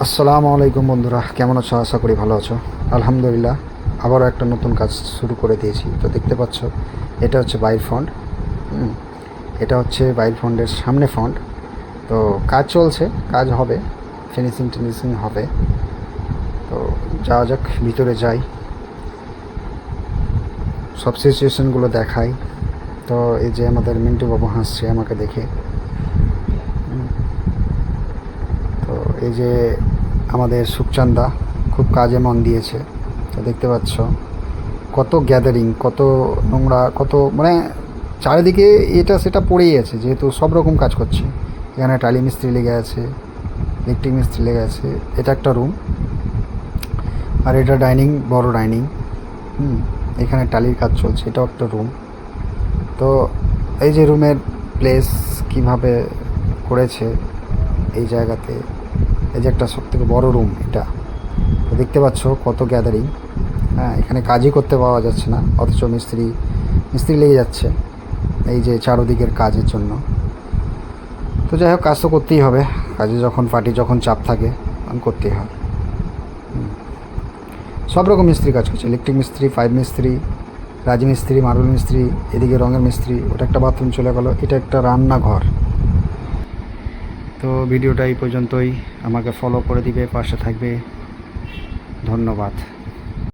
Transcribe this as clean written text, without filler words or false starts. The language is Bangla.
আসসালামু আলাইকুম বন্ধুরা, কেমন আছো? আশা করি ভালো আছো। আলহামদুলিল্লাহ, আবারও একটা নতুন কাজ শুরু করে দিয়েছি। তো দেখতে পাচ্ছ, এটা হচ্ছে বাইর ফন্ট। এটা হচ্ছে বাইর ফন্টের সামনে ফন্ট। তো কাজ চলছে, কাজ হবে, ফিনিশিং হবে। তো যাওয়া যাক, ভিতরে যাই, সব সিচুয়েশনগুলো দেখাই। তো এই যে আমাদের মিন্টু বাবু হাসছে আমাকে দেখে। তো এই যে আমাদের সুখচান্দা খুব কাজে মন দিয়েছে। তো দেখতে পাচ্ছ কত গ্যাদারিং, কত নোংরা, কত মানে চারিদিকে এটা সেটা পড়েই আছে, যেহেতু সব রকম কাজ করছে। এখানে টালি মিস্ত্রি লেগে আছে, ইলেকট্রিক মিস্ত্রি লেগে আছে। এটা একটা রুম, আর এটা ডাইনিং, বড় ডাইনিং। এখানে টালির কাজ চলছে, এটাও একটা রুম। তো এই যে রুমের প্লেস কিভাবে করেছে এই জায়গাতে, এই যে একটা সবথেকে বড় রুম এটা। তো দেখতে পাচ্ছ কত গ্যাদারিং। হ্যাঁ, এখানে কাজই করতে পাওয়া যাচ্ছে না, অথচ মিস্ত্রি লেগে যাচ্ছে এই যে চারোদিকের কাজের জন্য। তো যাই হোক, কাজ তো করতেই হবে। কাজে যখন যখন চাপ থাকে তখন করতেই হয়। সব রকম মিস্ত্রি কাজ করছে, ইলেকট্রিক মিস্ত্রি, পাইপ মিস্ত্রি, রাজমিস্ত্রি, মার্বেল মিস্ত্রি, এদিকে রঙের মিস্ত্রি। ওটা একটা বাথরুম চলে গেল, এটা একটা রান্নাঘর। তো ভিডিওটা এই পর্যন্তই। আমাকে ফলো করে দিবে, পাশে থাকবে। ধন্যবাদ।